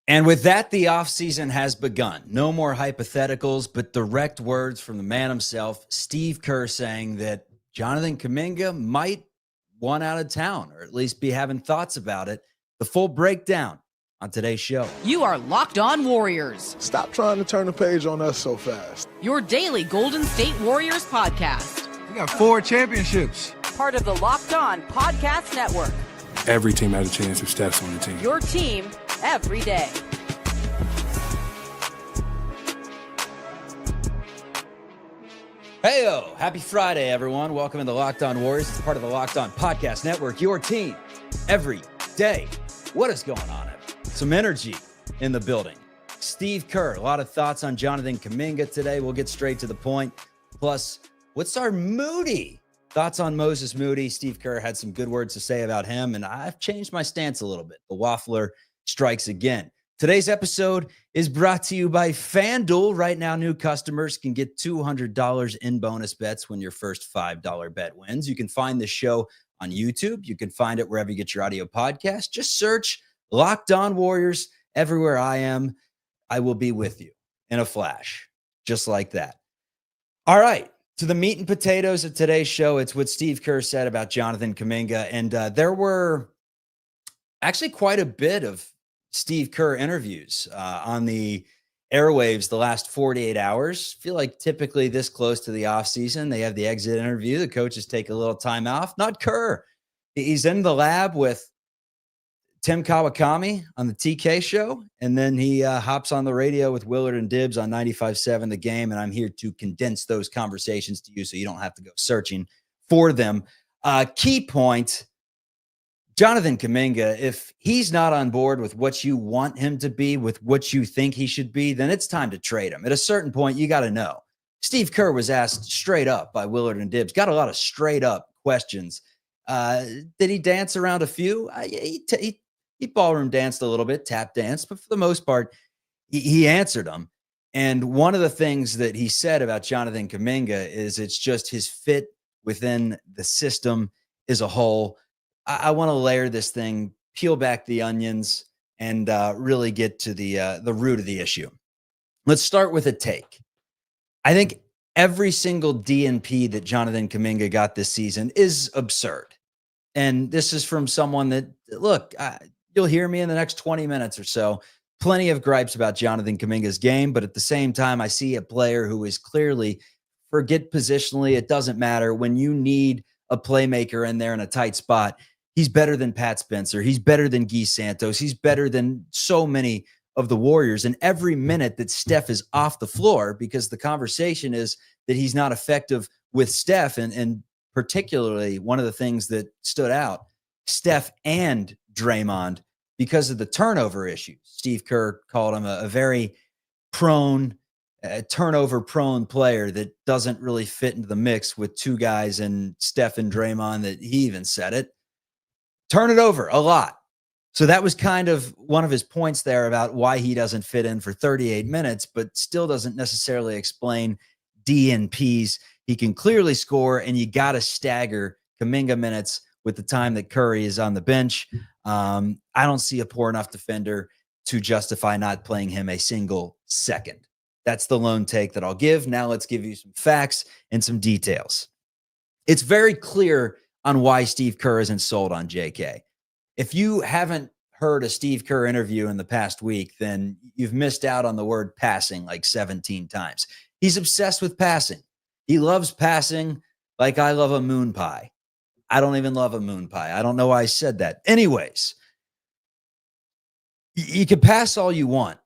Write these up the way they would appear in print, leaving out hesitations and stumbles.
And with that, the offseason has begun. No more hypotheticals, but direct words from the man himself, Steve Kerr, saying that Jonathan Kuminga might want out of town, or at least be having thoughts about it. The full breakdown on today's show. You are Locked On Warriors. Stop trying to turn the page on us so fast. Your daily Golden State Warriors podcast. We got 4 championships. Part of the Locked On Podcast Network. Every team has a chance if Steph's on the team. Your team every day. Heyo, happy Friday, everyone. Welcome to the Locked On Warriors. It's part of the Locked On Podcast Network. Your team every day. What is going on? Some energy in the building. Steve Kerr, a lot of thoughts on Jonathan Kuminga today. We'll get straight to the point. Plus, what's our Moody? Thoughts on Moses Moody. Steve Kerr had some good words to say about him, and I've changed my stance a little bit. The Waffler strikes again. Today's episode is brought to you by FanDuel. Right now, new customers can get $200 in bonus bets when your first $5 bet wins. You can find the show on YouTube. You can find it wherever you get your audio podcast. Just search Locked On Warriors. Everywhere I am, I will be with you in a flash, just like that. All right, to the meat and potatoes of today's show. It's what Steve Kerr said about Jonathan Kuminga. And there were actually quite a bit of Steve Kerr interviews on the airwaves the last 48 hours. I feel like typically this close to the offseason, they have the exit interview. The coaches take a little time off. Not Kerr. He's in the lab with Tim Kawakami on the TK show, and then he hops on the radio with Willard and Dibbs on 95.7 The Game, and I'm here to condense those conversations to you so you don't have to go searching for them. Key point, Jonathan Kuminga, if he's not on board with what you want him to be, with what you think he should be, then it's time to trade him. At a certain point, you got to know. Steve Kerr was asked straight up by Willard and Dibbs, got a lot of straight up questions. Did he dance around a few? He ballroom danced a little bit, tap danced, but for the most part, he answered them. And one of the things that he said about Jonathan Kuminga is it's just his fit within the system as a whole. I want to layer this thing, peel back the onions, and really get to the root of the issue. Let's start with a take. I think every single DNP that Jonathan Kuminga got this season is absurd. And this is from someone that, look, you'll hear me in the next 20 minutes or so. Plenty of gripes about Jonathan Kuminga's game, but at the same time, I see a player who is clearly, forget positionally, it doesn't matter. When you need a playmaker in there in a tight spot, he's better than Pat Spencer. He's better than Guy Santos. He's better than so many of the Warriors. And every minute that Steph is off the floor, because the conversation is that he's not effective with Steph, and particularly one of the things that stood out, Steph and Draymond, because of the turnover issues. Steve Kerr called him a very turnover-prone player that doesn't really fit into the mix with two guys and Steph and Draymond, that he even said it. Turn it over a lot. So that was kind of one of his points there about why he doesn't fit in for 38 minutes, but still doesn't necessarily explain DNPs. He can clearly score, and you got to stagger Kuminga minutes with the time that Curry is on the bench. I don't see a poor enough defender to justify not playing him a single second. That's the lone take that I'll give. Now let's give you some facts and some details. It's very clear on why Steve Kerr isn't sold on JK. If you haven't heard a Steve Kerr interview in the past week, then you've missed out on the word passing like 17 times. He's obsessed with passing. He loves passing like I love a moon pie. I don't even love a moon pie. I don't know why I said that. Anyways, you can pass all you want,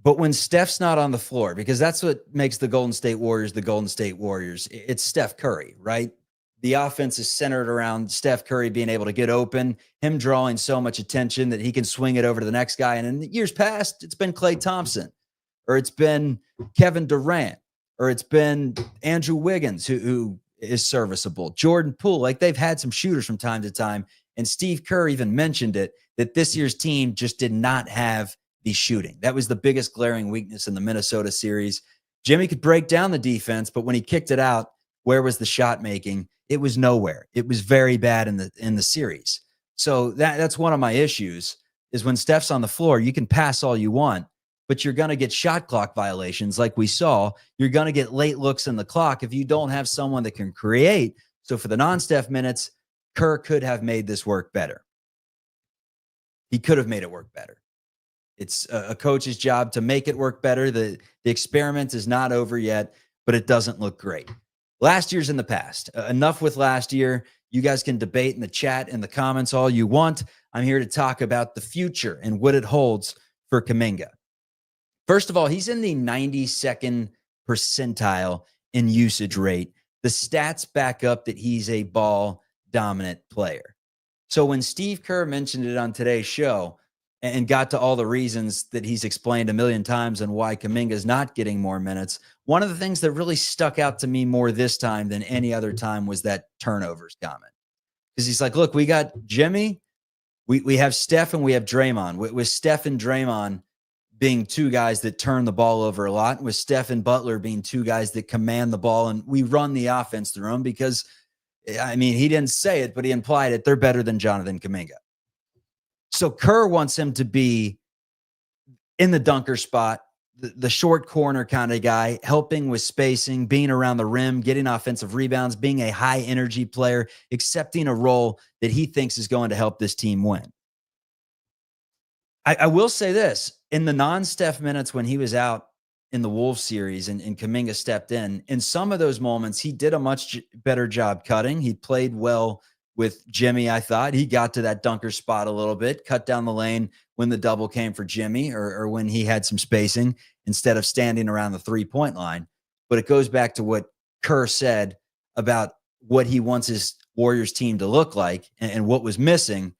but when Steph's not on the floor, because that's what makes the Golden State Warriors the Golden State Warriors, it's Steph Curry, right? The offense is centered around Steph Curry being able to get open, him drawing so much attention that he can swing it over to the next guy. And in the years past, it's been Klay Thompson, or it's been Kevin Durant, or it's been Andrew Wiggins, who is serviceable. Jordan Poole, like they've had some shooters from time to time. And Steve Kerr even mentioned it, that this year's team just did not have the shooting. That was the biggest glaring weakness in the Minnesota series. Jimmy could break down the defense, but when he kicked it out, where was the shot making? It was nowhere. It was very bad in the series. So that's one of my issues. is when Steph's on the floor, you can pass all you want, but you're going to get shot clock violations like we saw. You're going to get late looks in the clock if you don't have someone that can create. So for the non-Steph minutes, Kerr could have made this work better. He could have made it work better. It's a coach's job to make it work better. The experiment is not over yet, but it doesn't look great. Last year's in the past. Enough with last year. You guys can debate in the chat, in the comments all you want. I'm here to talk about the future and what it holds for Kuminga. First of all, he's in the 92nd percentile in usage rate. The stats back up that he's a ball-dominant player. So when Steve Kerr mentioned it on today's show and got to all the reasons that he's explained a million times on why Kuminga is not getting more minutes, one of the things that really stuck out to me more this time than any other time was that turnovers comment. Because he's like, look, we got Jimmy, we have Steph, and we have Draymond. With Steph and Draymond being two guys that turn the ball over a lot, with Steph and Butler being two guys that command the ball, and we run the offense through them because, I mean, he didn't say it, but he implied it. They're better than Jonathan Kuminga. So Kerr wants him to be in the dunker spot, the short corner kind of guy, helping with spacing, being around the rim, getting offensive rebounds, being a high energy player, accepting a role that he thinks is going to help this team win. I will say this, in the non-Steph minutes when he was out in the Wolves series and Kuminga stepped in some of those moments, he did a much better job cutting. He played well with Jimmy, I thought. He got to that dunker spot a little bit, cut down the lane when the double came for Jimmy or when he had some spacing instead of standing around the three-point line. But it goes back to what Kerr said about what he wants his Warriors team to look like and what was missing.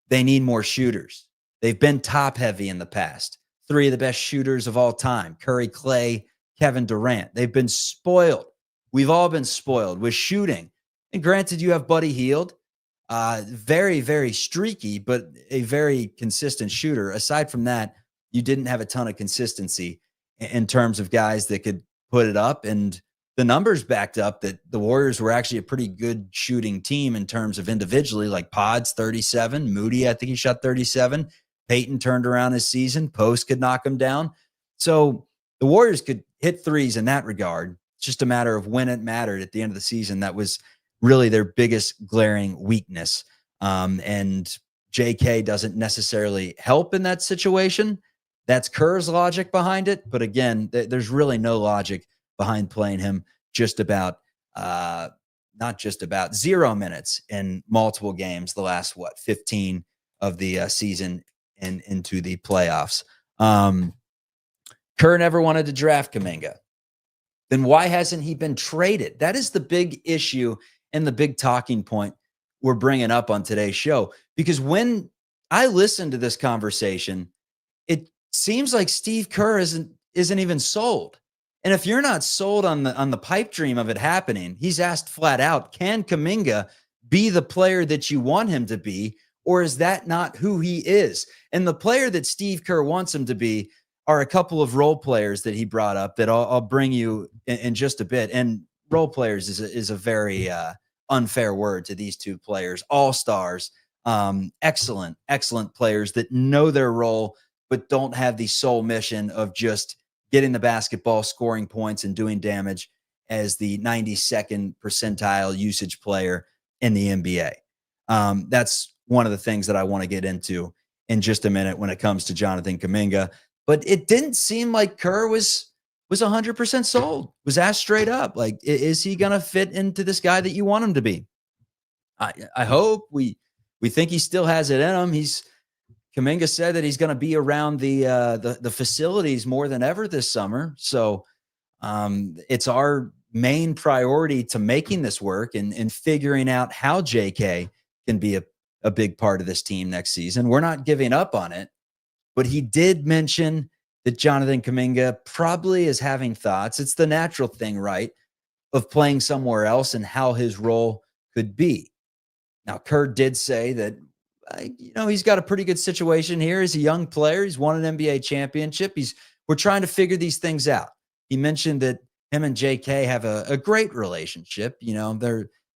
They need more shooters. They've been top-heavy in the past. Three of the best shooters of all time, Curry, Clay, Kevin Durant. They've been spoiled. We've all been spoiled with shooting. And granted, you have Buddy Hield, very, very streaky, but a very consistent shooter. Aside from that, you didn't have a ton of consistency in terms of guys that could put it up. And the numbers backed up that the Warriors were actually a pretty good shooting team in terms of individually, like Pods, 37. Moody, I think he shot 37. Peyton turned around his season. Post could knock him down. So the Warriors could hit threes in that regard. It's just a matter of when it mattered at the end of the season. That was really their biggest glaring weakness. And JK doesn't necessarily help in that situation. That's Kerr's logic behind it. But again, there's really no logic behind playing him just about, not just about 0 minutes in multiple games, the last, 15 of the season and into the playoffs. Kerr never wanted to draft Kuminga. Then why hasn't he been traded? That is the big issue and the big talking point we're bringing up on today's show. Because when I listen to this conversation, it seems like Steve Kerr isn't even sold. And if you're not sold on the pipe dream of it happening, he's asked flat out, can Kuminga be the player that you want him to be? Or is that not who he is? And the player that Steve Kerr wants him to be are a couple of role players that he brought up that I'll bring you in just a bit. And role players is a very unfair word to these two players. All-stars, excellent players that know their role, but don't have the sole mission of just getting the basketball, scoring points, and doing damage as the 92nd percentile usage player in the NBA. That's one of the things that I want to get into in just a minute when it comes to Jonathan Kuminga. But it didn't seem like Kerr was 100% sold, was asked straight up, like, is he going to fit into this guy that you want him to be? I hope. We think he still has it in him. Kuminga said that he's going to be around the facilities more than ever this summer. So it's our main priority to making this work and figuring out how JK can be a big part of this team next season. We're not giving up on it, but he did mention that Jonathan Kuminga probably is having thoughts. It's the natural thing, right, of playing somewhere else and how his role could be. Now, Kerr did say that, he's got a pretty good situation here. He's a young player. He's won an NBA championship. We're trying to figure these things out. He mentioned that him and JK have a great relationship.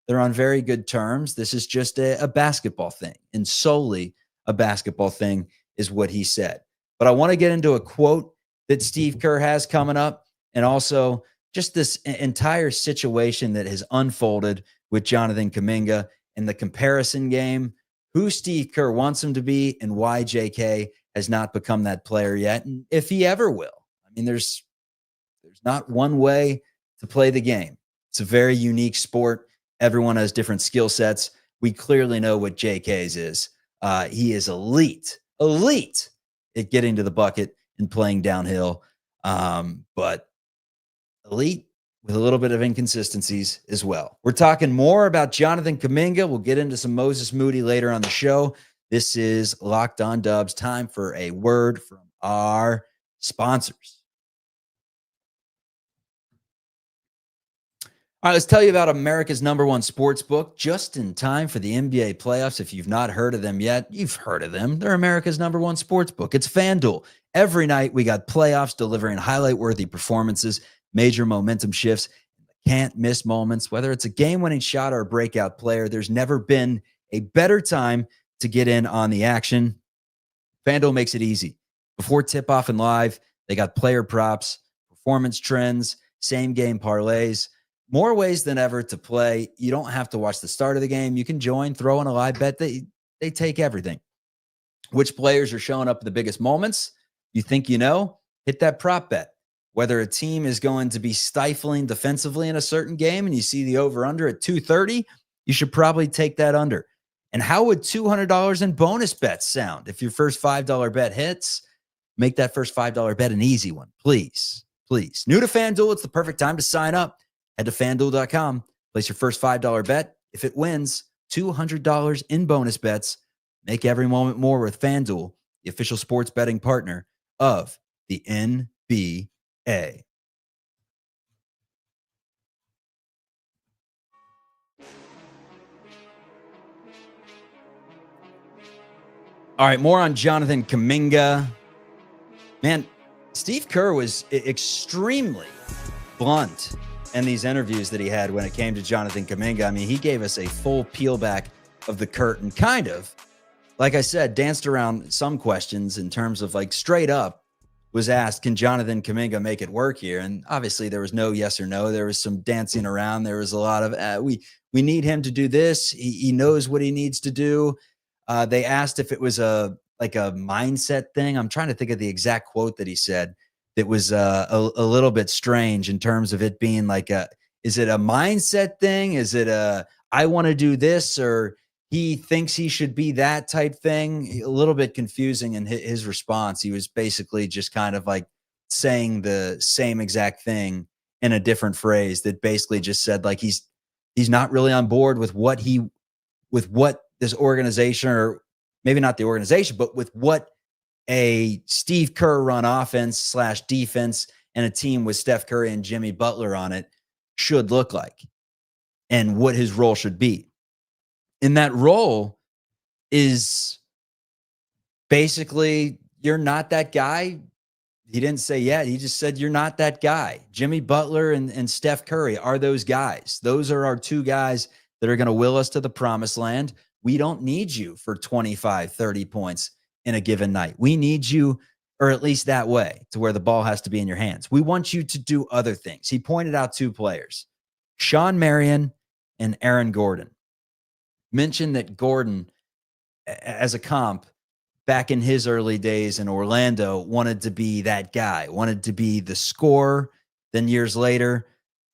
They're on very good terms. This is just a basketball thing and solely a basketball thing is what he said. But I want to get into a quote that Steve Kerr has coming up, and also just this entire situation that has unfolded with Jonathan Kuminga and the comparison game, who Steve Kerr wants him to be and why JK has not become that player yet, and if he ever will. I mean, there's not one way to play the game. It's a very unique sport. Everyone has different skill sets. We clearly know what JK's is. He is elite at getting to the bucket and playing downhill, but elite with a little bit of inconsistencies as well. We're talking more about Jonathan Kuminga. We'll get into some Moses Moody later on the show. This is Locked On Dubs. Time for a word from our sponsors. All right, let's tell you about America's #1 sports book, just in time for the NBA playoffs. If you've not heard of them yet, you've heard of them. They're America's #1 sports book. It's FanDuel. Every night we got playoffs delivering highlight-worthy performances, major momentum shifts, can't miss moments. Whether it's a game-winning shot or a breakout player, there's never been a better time to get in on the action. FanDuel makes it easy. Before tip-off and live, they got player props, performance trends, same-game parlays, more ways than ever to play. You don't have to watch the start of the game. You can join, throw in a live bet. They take everything. Which players are showing up at the biggest moments? You think you know? Hit that prop bet. Whether a team is going to be stifling defensively in a certain game and you see the over-under at 230, you should probably take that under. And how would $200 in bonus bets sound? If your first $5 bet hits, make that first $5 bet an easy one. Please, please. New to FanDuel, it's the perfect time to sign up. Head to FanDuel.com, place your first $5 bet. If it wins, $200 in bonus bets. Make every moment more with FanDuel, the official sports betting partner of the NBA. All right, more on Jonathan Kuminga. Man, Steve Kerr was extremely blunt in these interviews that he had when it came to Jonathan Kuminga. I mean, he gave us a full peel back of the curtain, kind of, like I said, danced around some questions in terms of, like, straight up was asked, can Jonathan Kuminga make it work here? And obviously there was no yes or no. There was some dancing around. There was a lot of, we need him to do this. He knows what he needs to do. They asked if it was a mindset thing. I'm trying to think of the exact quote that he said that was a little bit strange in terms of it being like is it a mindset thing? Is it I want to do this, or he thinks he should be that type thing? A little bit confusing in his response. He was basically just kind of like saying the same exact thing in a different phrase that basically just said, like, he's not really on board with what this organization, or maybe not the organization, but with what a Steve Kerr run offense / defense and a team with Steph Curry and Jimmy Butler on it should look like, and what his role should be. And that role is basically, you're not that guy. He didn't say yet. He just said, you're not that guy. Jimmy Butler and Steph Curry are those guys. Those are our two guys that are going to will us to the promised land. We don't need you for 25, 30 points in a given night. We need you, or at least that way, to where the ball has to be in your hands. We want you to do other things. He pointed out two players, Sean Marion and Aaron Gordon. Mentioned that Gordon, as a comp, back in his early days in Orlando, wanted to be that guy, wanted to be the scorer. Then years later,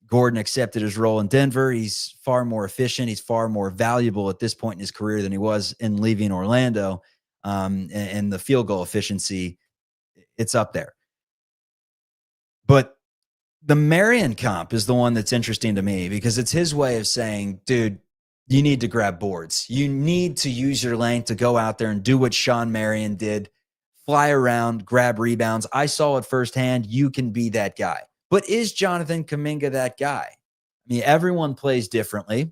Gordon accepted his role in Denver. He's far more efficient. He's far more valuable at this point in his career than he was in leaving Orlando. And the field goal efficiency, it's up there. But the Marion comp is the one that's interesting to me, because it's his way of saying, dude, you need to grab boards. You need to use your length to go out there and do what Sean Marion did, fly around, grab rebounds. I saw it firsthand. You can be that guy. But is Jonathan Kuminga that guy? I mean, everyone plays differently.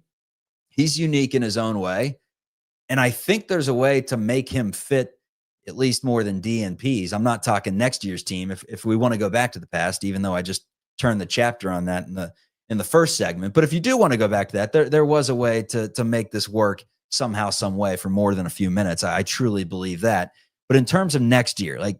He's unique in his own way. And I think there's a way to make him fit at least more than DNPs. I'm not talking next year's team if we want to go back to the past, even though I just turned the chapter on that in the first segment. But if you do want to go back to that, there was a way to make this work somehow, some way, for more than a few minutes. I truly believe that. But in terms of next year, like,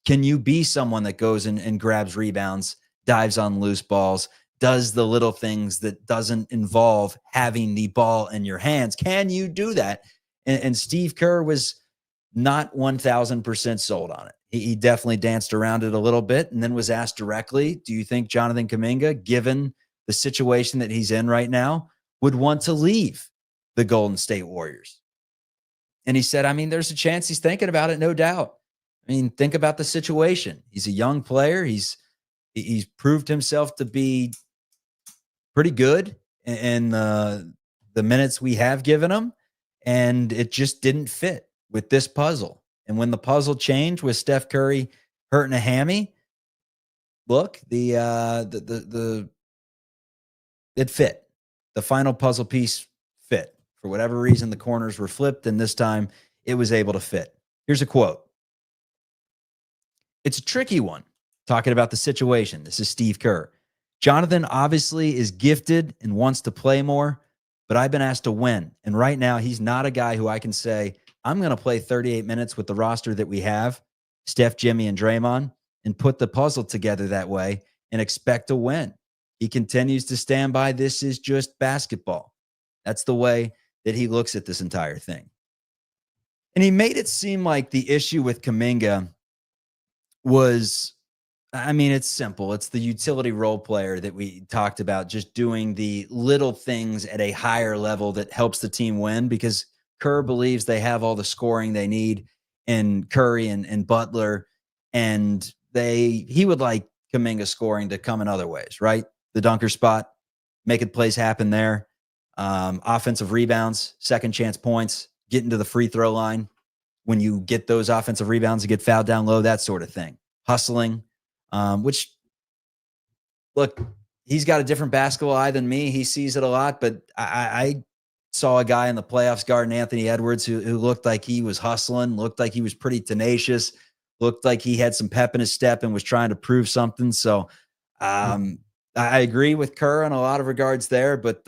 can you be someone that goes and grabs rebounds, dives on loose balls, does the little things that doesn't involve having the ball in your hands? Can you do that? And Steve Kerr was not 1,000% sold on it. He definitely danced around it a little bit and then was asked directly, do you think Jonathan Kuminga, given the situation that he's in right now, would want to leave the Golden State Warriors? And he said, I mean, there's a chance he's thinking about it, no doubt. I mean, think about the situation. He's a young player. He's proved himself to be pretty good in the minutes we have given him, and it just didn't fit with this puzzle. And when the puzzle changed with Steph Curry hurting a hammy, look, it fit. The final puzzle piece fit. For whatever reason, the corners were flipped, and this time it was able to fit. Here's a quote. It's a tricky one, talking about the situation. This is Steve Kerr. Jonathan obviously is gifted and wants to play more, but I've been asked to win. And right now, he's not a guy who I can say, I'm going to play 38 minutes with the roster that we have, Steph, Jimmy, and Draymond, and put the puzzle together that way and expect to win. He continues to stand by, this is just basketball. That's the way that he looks at this entire thing. And he made it seem like the issue with Kuminga was, I mean, it's simple. It's the utility role player that we talked about, just doing the little things at a higher level that helps the team win, because Kerr believes they have all the scoring they need in Curry and Butler, and he would like Kuminga scoring to come in other ways, right? The dunker spot, making plays happen there, offensive rebounds, second chance points, getting to the free throw line when you get those offensive rebounds, you get fouled down low, that sort of thing. Hustling, which, look, he's got a different basketball eye than me. He sees it a lot, but I saw a guy in the playoffs guarding Anthony Edwards who looked like he was hustling, looked like he was pretty tenacious, looked like he had some pep in his step and was trying to prove something. So I agree with Kerr in a lot of regards there, but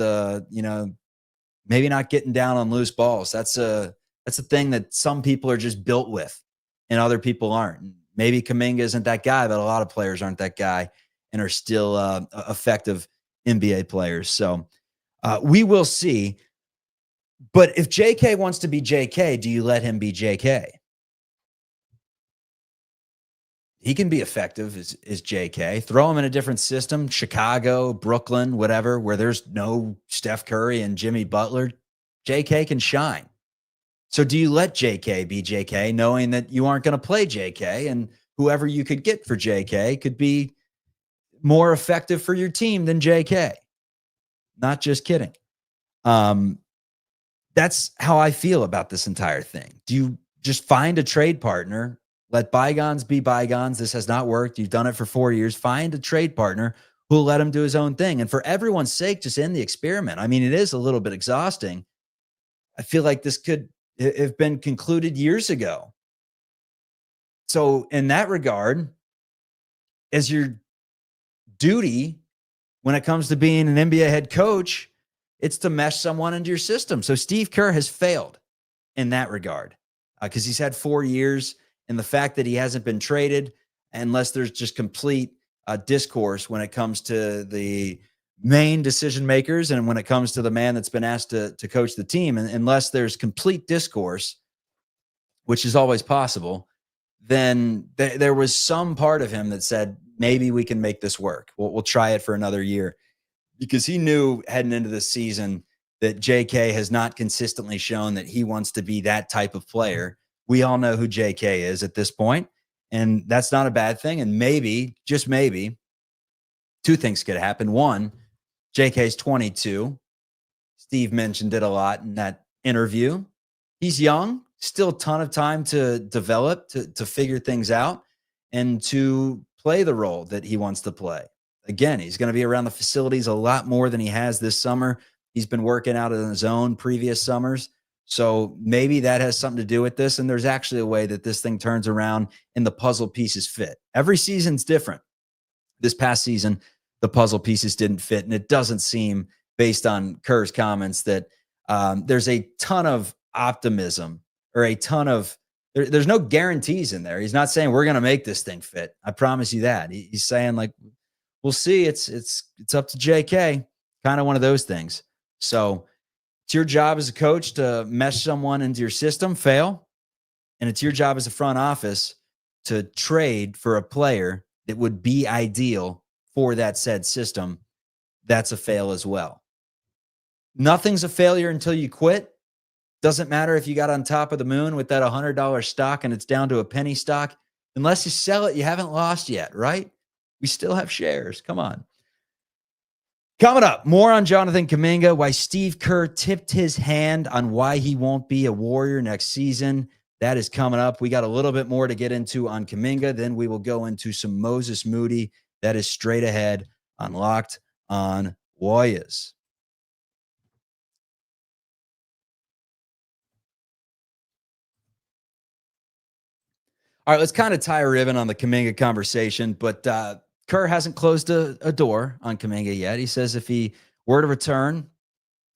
maybe not getting down on loose balls. That's a thing that some people are just built with and other people aren't. Maybe Kuminga isn't that guy, but a lot of players aren't that guy and are still effective NBA players. So we will see. But if JK wants to be JK, do you let him be JK? He can be effective as JK. Throw him in a different system, Chicago, Brooklyn, whatever, where there's no Steph Curry and Jimmy Butler. JK can shine. So do you let JK be JK, knowing that you aren't going to play JK, and whoever you could get for JK could be more effective for your team than JK? Not just kidding. That's how I feel about this entire thing. Do you just find a trade partner, let bygones be bygones? This has not worked. You've done it for 4 years. Find a trade partner who will let him do his own thing. And for everyone's sake, just end the experiment. I mean, it is a little bit exhausting. I feel like this could have been concluded years ago. So in that regard, as your duty when it comes to being an NBA head coach, it's to mesh someone into your system. So Steve Kerr has failed in that regard because he's had 4 years, and the fact that he hasn't been traded, unless there's just complete discourse when it comes to the main decision makers and when it comes to the man that's been asked to coach the team, and unless there's complete discourse, which is always possible, then there was some part of him that said, maybe we can make this work. We'll try it for another year. Because he knew heading into the season that JK has not consistently shown that he wants to be that type of player. We all know who JK is at this point, and that's not a bad thing. And maybe, just maybe, two things could happen. One, JK's 22. Steve mentioned it a lot in that interview. He's young, still a ton of time to develop, to figure things out, and to play the role that he wants to play. Again, he's going to be around the facilities a lot more than he has this summer. He's been working out on his own previous summers. So maybe that has something to do with this. And there's actually a way that this thing turns around and the puzzle pieces fit. Every season's different. This past season, the puzzle pieces didn't fit. And it doesn't seem, based on Kerr's comments, that there's a ton of optimism or a ton of there's no guarantees in there. He's not saying we're going to make this thing fit. I promise you that. He's saying like, we'll see. It's up to JK. Kind of one of those things. So it's your job as a coach to mesh someone into your system, fail. And it's your job as a front office to trade for a player that would be ideal for that said system. That's a fail as well. Nothing's a failure until you quit. Doesn't matter if you got on top of the moon with that $100 stock and it's down to a penny stock. Unless you sell it, you haven't lost yet, right? We still have shares. Come on. Coming up, more on Jonathan Kuminga, why Steve Kerr tipped his hand on why he won't be a Warrior next season. That is coming up. We got a little bit more to get into on Kuminga. Then we will go into some Moses Moody. That is straight ahead on Locked on Warriors. All right, let's kind of tie a ribbon on the Kuminga conversation, but Kerr hasn't closed a door on Kuminga yet. He says if he were to return,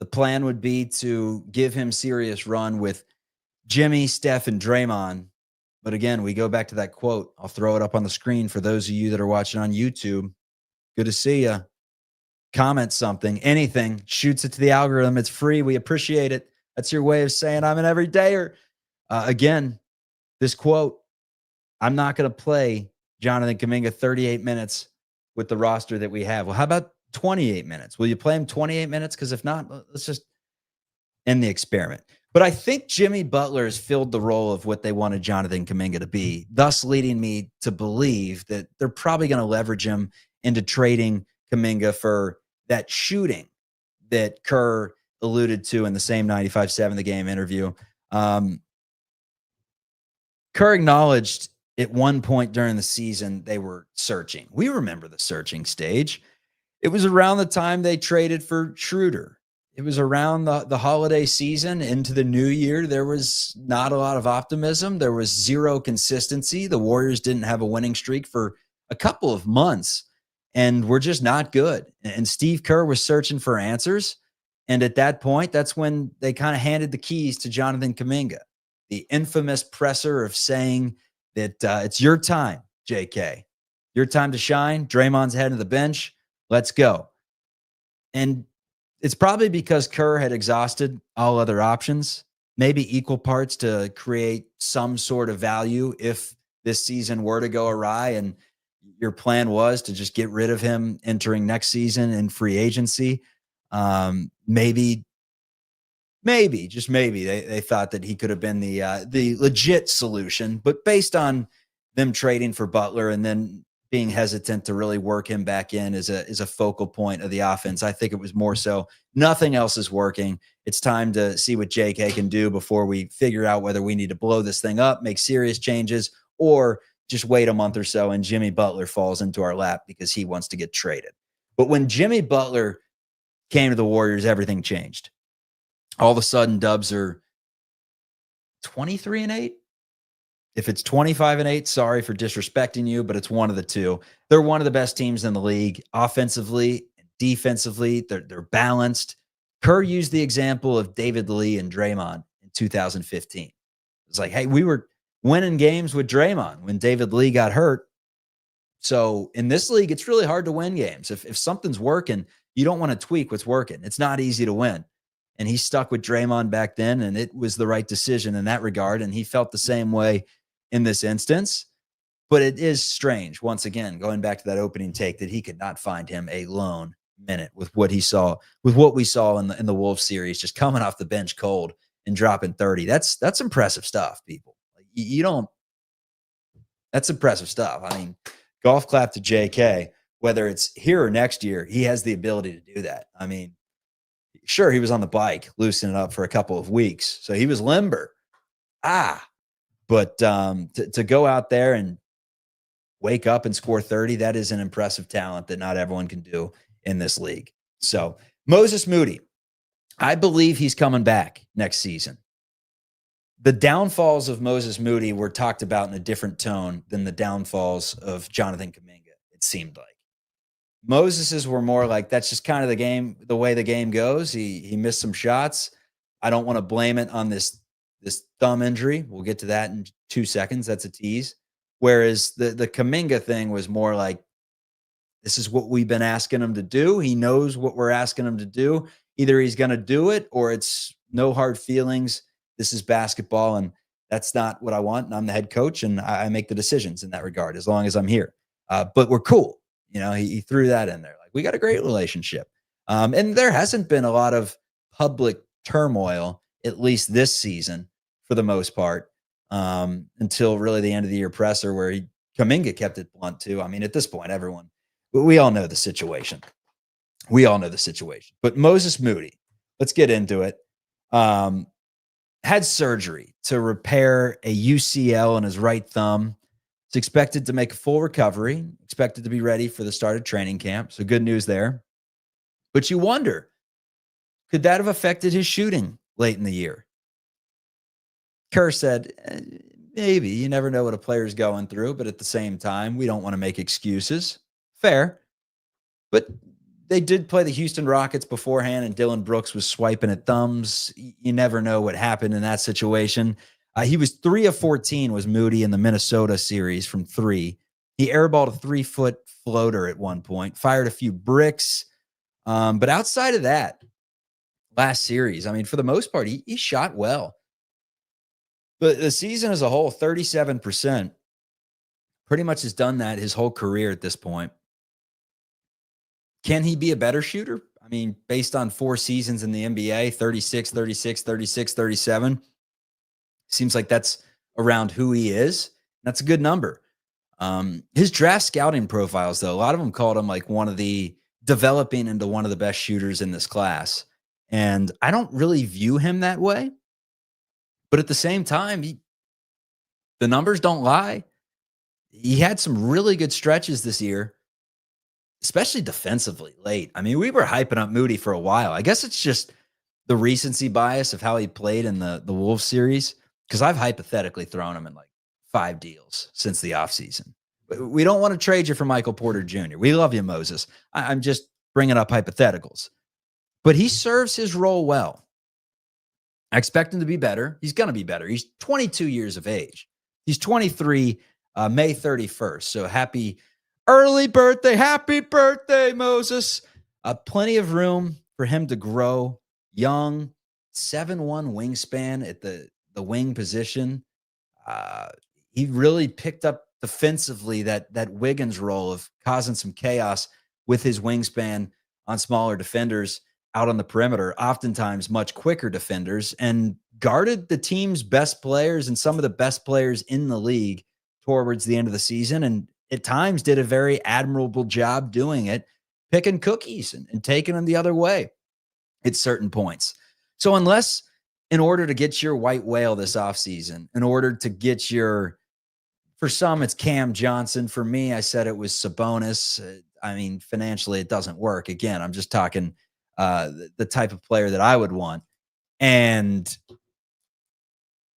the plan would be to give him serious run with Jimmy, Steph, and Draymond. But again, we go back to that quote. I'll throw it up on the screen for those of you that are watching on YouTube. Good to see you. Comment something, anything, shoots it to the algorithm. It's free. We appreciate it. That's your way of saying I'm an everydayer. Again, this quote, I'm not going to play Jonathan Kuminga 38 minutes with the roster that we have. Well, how about 28 minutes? Will you play him 28 minutes? Because if not, let's just end the experiment. But I think Jimmy Butler has filled the role of what they wanted Jonathan Kuminga to be, thus leading me to believe that they're probably going to leverage him into trading Kuminga for that shooting that Kerr alluded to in the same 95-7 the game interview. Kerr acknowledged at one point during the season they were searching. We remember the searching stage. It was around the time they traded for Schroeder. It was around the holiday season into the new year. There was not a lot of optimism. There was zero consistency. The Warriors didn't have a winning streak for a couple of months and were just not good. And Steve Kerr was searching for answers. And at that point, that's when they kind of handed the keys to Jonathan Kuminga, the infamous presser of saying that it's your time, JK. Your time to shine. Draymond's head of the bench. Let's go. And it's probably because Kerr had exhausted all other options, maybe equal parts to create some sort of value if this season were to go awry and your plan was to just get rid of him entering next season in free agency. Maybe, just maybe they thought that he could have been the legit solution, but based on them trading for Butler and then being hesitant to really work him back in as a focal point of the offense, I think it was more so nothing else is working. It's time to see what JK can do before we figure out whether we need to blow this thing up, make serious changes, or just wait a month or so and Jimmy Butler falls into our lap because he wants to get traded. But when Jimmy Butler came to the Warriors, everything changed. All of a sudden, Dubs are 23-8. If it's 25-8, sorry for disrespecting you, but it's one of the two. They're one of the best teams in the league, offensively, defensively. They're balanced. Kerr used the example of David Lee and Draymond in 2015. It's like, hey, we were winning games with Draymond when David Lee got hurt. So in this league, it's really hard to win games. If something's working, you don't want to tweak what's working. It's not easy to win. And he stuck with Draymond back then, and it was the right decision in that regard. And he felt the same way in this instance. But it is strange, once again, going back to that opening take, that he could not find him a lone minute with what he saw, with what we saw in the Wolves series, just coming off the bench cold and dropping 30. That's impressive stuff, people. You don't, that's impressive stuff. I mean, golf clap to JK, whether it's here or next year, he has the ability to do that. I mean, sure, he was on the bike, loosening up for a couple of weeks, so he was limber. But to go out there and wake up and score 30, that is an impressive talent that not everyone can do in this league. So Moses Moody, I believe he's coming back next season. The downfalls of Moses Moody were talked about in a different tone than the downfalls of Jonathan Kuminga, it seemed like. Moses's were more like, that's just kind of the game, the way the game goes. He missed some shots. I don't want to blame it on this thumb injury. We'll get to that in 2 seconds. That's a tease. Whereas the Kuminga thing was more like, this is what we've been asking him to do. He knows what we're asking him to do. Either he's going to do it or it's no hard feelings. This is basketball, and that's not what I want. And I'm the head coach, and I make the decisions in that regard as long as I'm here. But we're cool. He threw that in there. Like, we got a great relationship. And there hasn't been a lot of public turmoil, at least this season, for the most part, until really the end of the year presser where Kuminga kept it blunt too. I mean, at this point, we all know the situation. But Moses Moody, let's get into it. Had surgery to repair a UCL in his right thumb. It's expected to make a full recovery, expected to be ready for the start of training camp. So good news there. But you wonder, could that have affected his shooting late in the year? Kerr said, maybe. You never know what a player's going through, but at the same time, we don't want to make excuses. Fair. But they did play the Houston Rockets beforehand, and Dylan Brooks was swiping at thumbs. You never know what happened in that situation. He was 3 of 14 was Moody in the Minnesota series from 3. He airballed a 3-foot floater at one point, fired a few bricks. But outside of that, last series, I mean, for the most part, he shot well. But the season as a whole, 37%, pretty much has done that his whole career at this point. Can he be a better shooter? I mean, based on 4 seasons in the NBA, 36, 36, 36, 37. Seems like that's around who he is. That's a good number. His draft scouting profiles, though, a lot of them called him like developing into one of the best shooters in this class. And I don't really view him that way. But at the same time, the numbers don't lie. He had some really good stretches this year, especially defensively late. I mean, we were hyping up Moody for a while. I guess it's just the recency bias of how he played in the Wolves series, because I've hypothetically thrown him in like 5 deals since the offseason. We don't want to trade you for Michael Porter Jr. We love you, Moses. I'm just bringing up hypotheticals. But he serves his role well. I expect him to be better. He's going to be better. He's 22 years of age. He's 23, May 31st. So happy early birthday. Happy birthday, Moses. Plenty of room for him to grow. Young, 7'1" wingspan at the wing position. He really picked up defensively that Wiggins role of causing some chaos with his wingspan on smaller defenders out on the perimeter, oftentimes much quicker defenders, and guarded the team's best players and some of the best players in the league towards the end of the season. And at times did a very admirable job doing it, picking cookies and taking them the other way at certain points. So unless in order to get your white whale this offseason, in order to get for some, it's Cam Johnson. For me, I said it was Sabonis. I mean, financially, it doesn't work. Again, I'm just talking the type of player that I would want. And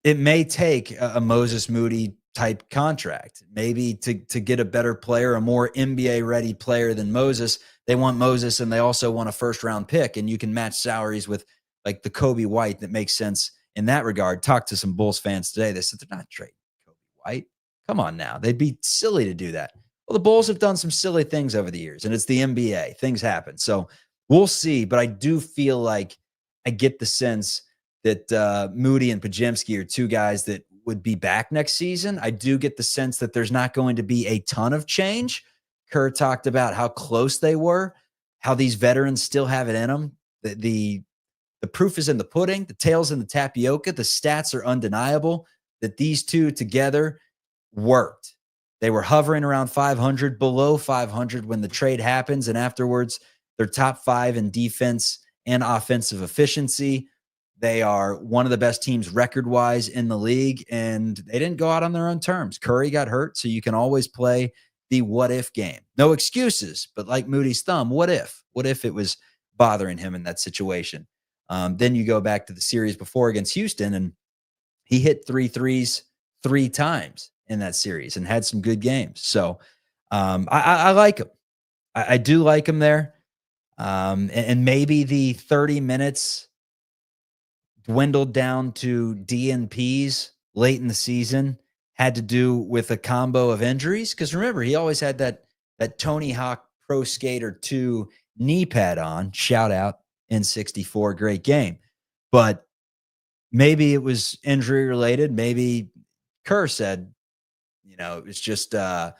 it may take a Moses Moody type contract, maybe to get a better player, a more NBA ready player than Moses. They want Moses and they also want a 1st-round pick, and you can match salaries with like the Kobe White. That makes sense in that regard. Talked to some Bulls fans today. They said they're not trading Kobe White. Come on now. They'd be silly to do that. Well, the Bulls have done some silly things over the years, and it's the NBA. Things happen. So we'll see. But I do feel like I get the sense that Moody and Podziemski are 2 guys that would be back next season. I do get the sense that there's not going to be a ton of change. Kerr talked about how close they were, how these veterans still have it in them. The proof is in the pudding. The tail's in the tapioca. The stats are undeniable that these 2 together worked. They were hovering around 500, below 500 when the trade happens. And afterwards, they're top 5 in defense and offensive efficiency. They are one of the best teams record-wise in the league, and they didn't go out on their own terms. Curry got hurt, so you can always play the what-if game. No excuses, but like Moody's thumb, what if? What if it was bothering him in that situation? Then you go back to the series before against Houston, and he hit 3 threes 3 times in that series and had some good games. So I like him. I do like him there. And maybe the 30 minutes dwindled down to DNPs late in the season had to do with a combo of injuries? Because remember, he always had that Tony Hawk Pro Skater 2 knee pad on. Shout out N64, great game. But maybe it was injury related. Maybe Kerr said, it's just the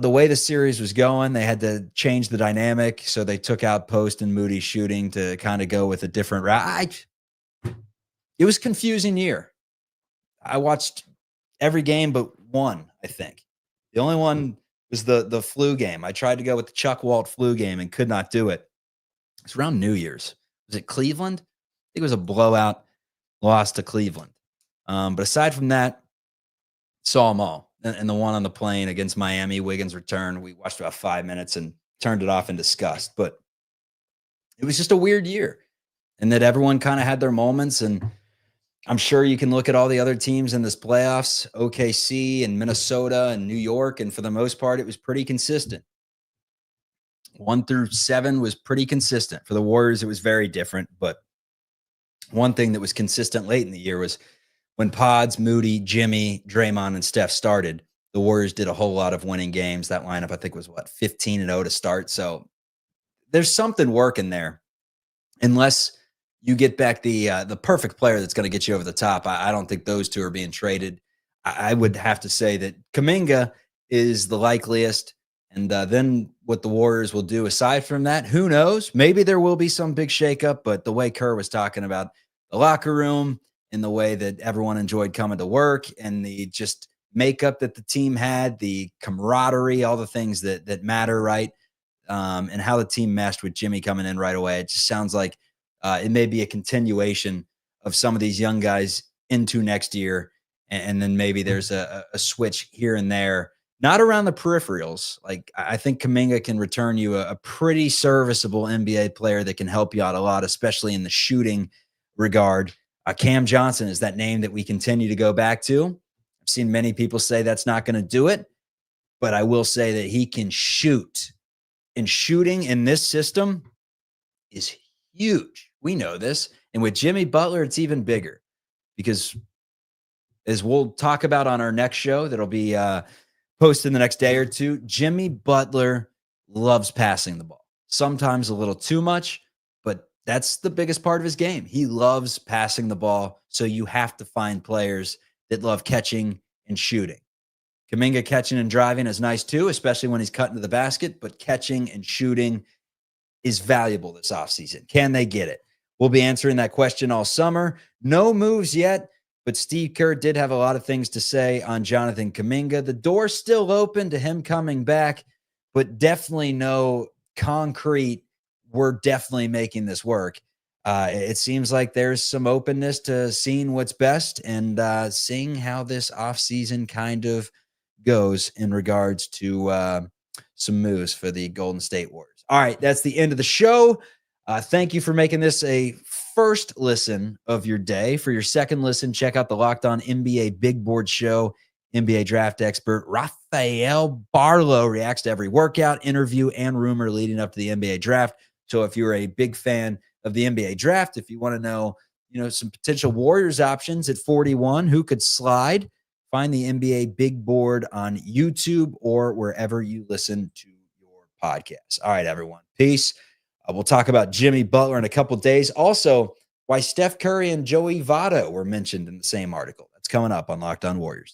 way the series was going, they had to change the dynamic. So they took out Post and Moody shooting to kind of go with a different route. It was a confusing year. I watched every game but one, I think. The only one was the flu game. I tried to go with the Chuck Walt flu game and could not do it. It's around New Year's. Was it Cleveland? I think it was a blowout loss to Cleveland. But aside from that, saw them all. And the one on the plane against Miami, Wiggins return, we watched about 5 minutes and turned it off in disgust. But it was just a weird year, and that everyone kind of had their moments. And I'm sure you can look at all the other teams in this playoffs, OKC and Minnesota and New York, and for the most part, it was pretty consistent. 1 through 7 was pretty consistent. For the Warriors, it was very different. But one thing that was consistent late in the year was when Pods, Moody, Jimmy, Draymond, and Steph started, the Warriors did a whole lot of winning games. That lineup, I think, was 15-0 to start. So there's something working there. Unless you get back the perfect player that's going to get you over the top, I don't think those two are being traded. I would have to say that Kuminga is the likeliest. And then what the Warriors will do aside from that, who knows? Maybe there will be some big shakeup, but the way Kerr was talking about the locker room and the way that everyone enjoyed coming to work and the just makeup that the team had, the camaraderie, all the things that matter, right? And how the team meshed with Jimmy coming in right away. It just sounds like it may be a continuation of some of these young guys into next year. And then maybe there's a switch here and there, not around the peripherals. Like, I think Kuminga can return you a pretty serviceable NBA player that can help you out a lot, especially in the shooting regard. Cam Johnson is that name that we continue to go back to. I've seen many people say that's not going to do it, but I will say that he can shoot. And shooting in this system is huge. We know this. And with Jimmy Butler, it's even bigger because, as we'll talk about on our next show that'll be posted in the next day or two, Jimmy Butler loves passing the ball. Sometimes a little too much, but that's the biggest part of his game. He loves passing the ball, so you have to find players that love catching and shooting. Kuminga catching and driving is nice too, especially when he's cutting to the basket, but catching and shooting is valuable this offseason. Can they get it? We'll be answering that question all summer. No moves yet, but Steve Kerr did have a lot of things to say on Jonathan Kuminga. The door's still open to him coming back, but definitely no concrete, we're definitely making this work. It seems like there's some openness to seeing what's best and seeing how this offseason kind of goes in regards to some moves for the Golden State Warriors. All right, that's the end of the show. Thank you for making this a first listen of your day. For your second listen, check out the Locked On NBA Big Board Show. NBA draft expert Rafael Barlow reacts to every workout, interview, and rumor leading up to the NBA draft. So if you're a big fan of the NBA draft, if you want to know, some potential Warriors options at 41, who could slide, find the NBA Big Board on YouTube or wherever you listen to your podcasts. All right, everyone. Peace. We'll talk about Jimmy Butler in a couple days. Also, why Steph Curry and Joey Votto were mentioned in the same article. That's coming up on Locked On Warriors.